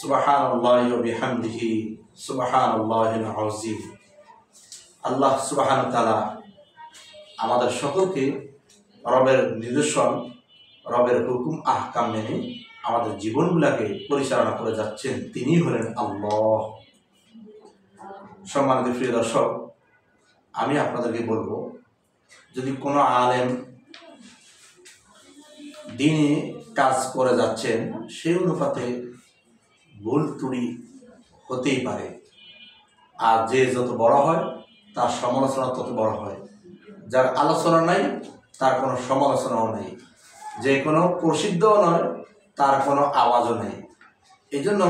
সুবহানাল্লাহি ওয়া বিহামদিহি সুবহানাল্লাহিল আযীম। আল্লাহ সুবহানাহু ওয়া তাআলা আমাদের সকলকে রবের নিদর্শন, রবের হুকুম আহকাম মেনে আমাদের জীবনগুলোকে পরিচালনা করে যাচ্ছেন। তিনিই হলেন আল্লাহ। সম্মানিত প্রিয় দর্শক, আমি আপনাদেরকে বলবো, যদি কোনো আলেম দিনে কাজ করে যাচ্ছেন, সেই অনুপাতে ভুল ত্রুটি হতেই পারে। আর যে যত বড় হয় তার সমালোচনা তত বড় হয়। যার আলোচনা নাই তার কোনো সমালোচনাও নেই, যে কোনো প্রসিদ্ধও নয় তার কোনো আওয়াজও নেই। এই জন্য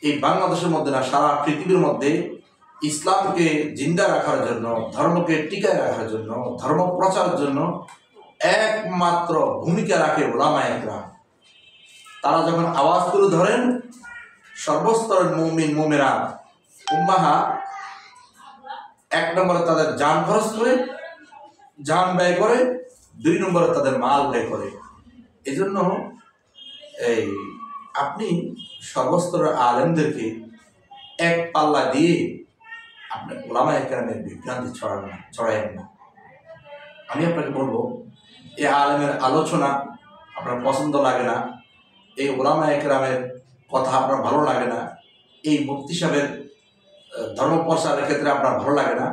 এই বাংলাদেশের মধ্যে না, সারা পৃথিবীর মধ্যে ইসলামকে জিন্দা রাখার জন্য, ধর্মকে টিকায় রাখার জন্য, ধর্ম প্রচারের জন্য একমাত্র ভূমিকা রাখে উলামায়ে কেরাম। তারা যখন আওয়াজ তুলে ধরেন, সর্বস্তরের মুমিন মুমিনা উম্মাহা এক নম্বরে তাদের জান খরচ করে, জান ব্যয় করে, দুই নম্বরে তাদের মাল ব্যয় করে। এই জন্য আপনি সর্বস্তরের আলেমদেরকে এক পাল্লা দিয়ে আপনি উলামায়ে কেরামের বিভ্রান্তি ছড়ায়েন না। আমি আপনাকে বলবো, এই আলেমের আলোচনা আপনার পছন্দ লাগে না, এই উলামায়ে কেরামের কথা আপনার ভালো লাগে না, এই মুফতি সাহেবের ধর্ম প্রচারের ক্ষেত্রে আপনার ভালো লাগে না,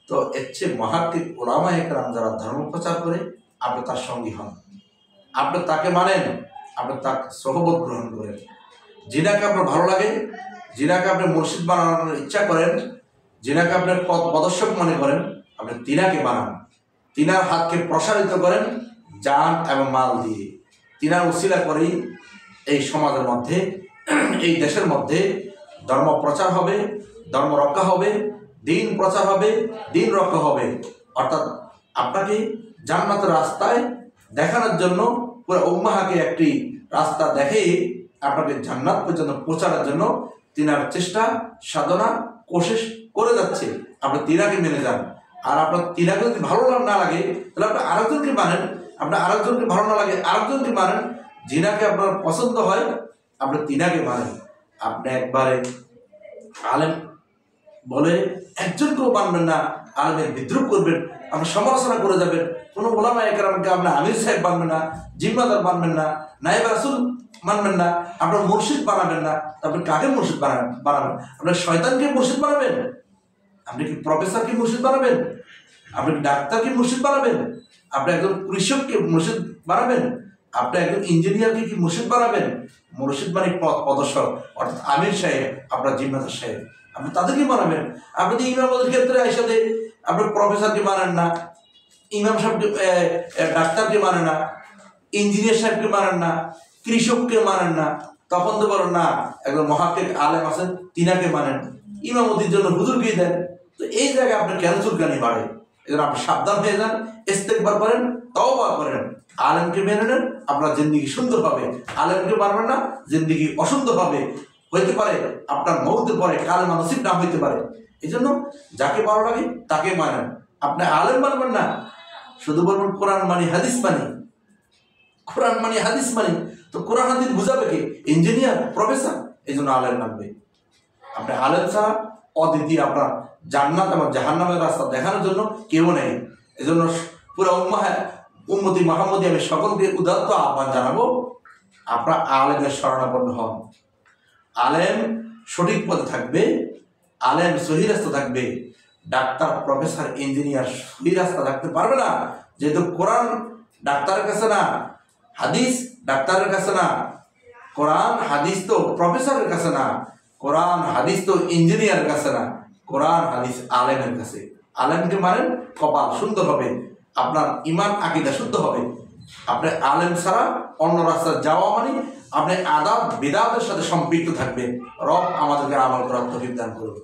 তো এর চেয়ে মহাত্মিক উলামায়ে কেরাম যারা ধর্ম প্রচার করে, আপনি তার সঙ্গী হন, আপনি তাকে মানেন, আপনি তার সহবত গ্রহণ করেন। যিনাকে আপনার ভালো লাগে, যিনাকে আপনি মুর্শিদ বানানোর ইচ্ছা করেন, যিনাকে আপনার পথ প্রদর্শক মনে করেন, আপনি তিনাকে বানান, তিনার হাতকে প্রসারিত করেন জান এবং মাল দিয়ে। তিনার উসিলা করেই এই সমাজের মধ্যে, এই দেশের মধ্যে ধর্ম প্রচার হবে, ধর্ম রক্ষা হবে, দিন প্রচার হবে, দিন রক্ষা হবে। অর্থাৎ আপনাকে জান্নাতের রাস্তায় দেখানোর জন্য, পুরো উম্মাহকে একটি রাস্তা দেখে আপনাকে জান্নাত পর্যন্ত পৌঁছানোর জন্য তিনার চেষ্টা, সাধনা, কোশিশ করে যাচ্ছে। আপনি তিনাকে মেনে যান। আর আপনার তিনাকে যদি ভালো না লাগে, তাহলে আপনি আরেকজনকে মানেন। আপনার আরেকজনকে ভালো না লাগে, আরেকজনকে মানেন। যিনাকে আপনার পছন্দ হয় আপনি তিনাকে মানেন। আপনি একবারে আলেম বলে একজনকেও মানবেন না, আলেমের বিদ্রুপ করবেন, আপনি সমালোচনা করে যাবেন। কোনো উলামায়ে কেরামকে আপনি আমির সাহেব মানবেন না, জিম্মাদার মানবেন না, নায়েব রাসূল মানবেন না, আপনার মুর্শিদ বানাবেন না। আপনি কাকে মুর্শিদ বানাবেন? আপনার শয়তানকে মুর্শিদ বানাবেন? আপনি কি প্রফেসরকে মুর্শিদ বানাবেন? আপনি কি ডাক্তারকে মুর্শিদ বানাবেন? আপনি একজন কৃষককে মুর্শিদ বানাবেন? আপনি একজন ইঞ্জিনিয়ারকে কি মুর্শিদ বানাবেন? মুর্শিদ মানে পথ প্রদর্শক, অর্থাৎ আমির সাহেব, আপনার জিম্মাদার সাহেব, আপনি তাদেরকে মানাবেন। আপনি যে ইমামদের ক্ষেত্রে আইসাতে আপনি প্রফেসরকে মানেন না, ইমাম সাহেবকে, ডাক্তারকে মানে না, ইঞ্জিনিয়ার সাহেবকে মানেন না, কৃষককে মানেন না, তখন তো বলেন না একজন মহাক্কিক আলেম আছেন তিনাকে মানেন, ইমামতির জন্য হুজুরকে দেন। তো এই জায়গায় আপনার কেন চুলকানি বাড়ে? এই জন্য আপনি সাবধান হয়ে যান, ইস্তেগফার করেন, তওবা করেন, আলেমকে মেনে নেন, আপনার জিন্দেগি সুন্দর হবে। আলেমকে মানবেন না, জিন্দেগি অসুন্দর হবে। হইতে পারে আপনার মৌতের পরে কালেমা নসিব না হইতে পারে। এই জন্য যাকে ভালো লাগে তাকে মানেন। আপনি আলেম মানবেন না, শুধু বলবেন কোরআন মানি, হাদিস মানি, কোরআন মানি, হাদিস মানি। তো কোরআন হাদিস বুঝাবে কি? Engineer, professor. এই জন্য আলেম মানবে। আপনি আলেম ছাড়া অদ্বিতীয় আপনার জান্নাত এবং জাহান্নামের রাস্তা দেখানোর জন্য কেউ নেই। এই জন্য পুরো উম্মতি মুহাম্মদী আমি সকলকে উদাত্ত আহ্বান জানাবো, আপনার আলেমের শরণাপন্ন হন। আলেম সঠিক পথে থাকবে, আলেম সহি রাস্তা থাকবে। ডাক্তার, প্রফেসর, ইঞ্জিনিয়ার সহি রাস্তা থাকতে পারবে না, যেহেতু কোরআন ডাক্তারের কাছে না, হাদিস ডাক্তারের কাছে না, কোরআন হাদিস তো প্রফেসরের কাছে না, কোরআন হাদিস তো ইঞ্জিনিয়ারের কাছে না, কোরআন হাদিস আলেমের কাছে। আলেমকে মানেন, কপাল সুন্দর হবে, আপনার ইমান আকীদা শুদ্ধ হবে। আপনি আলেম ছাড়া অন্য রাস্তায় যাওয়া মানে আপনি আদাব বিদাতের সাথে সম্পৃক্ত থাকবেন। রব আমাদেরকে আমল করার তৌফিক দান করুন।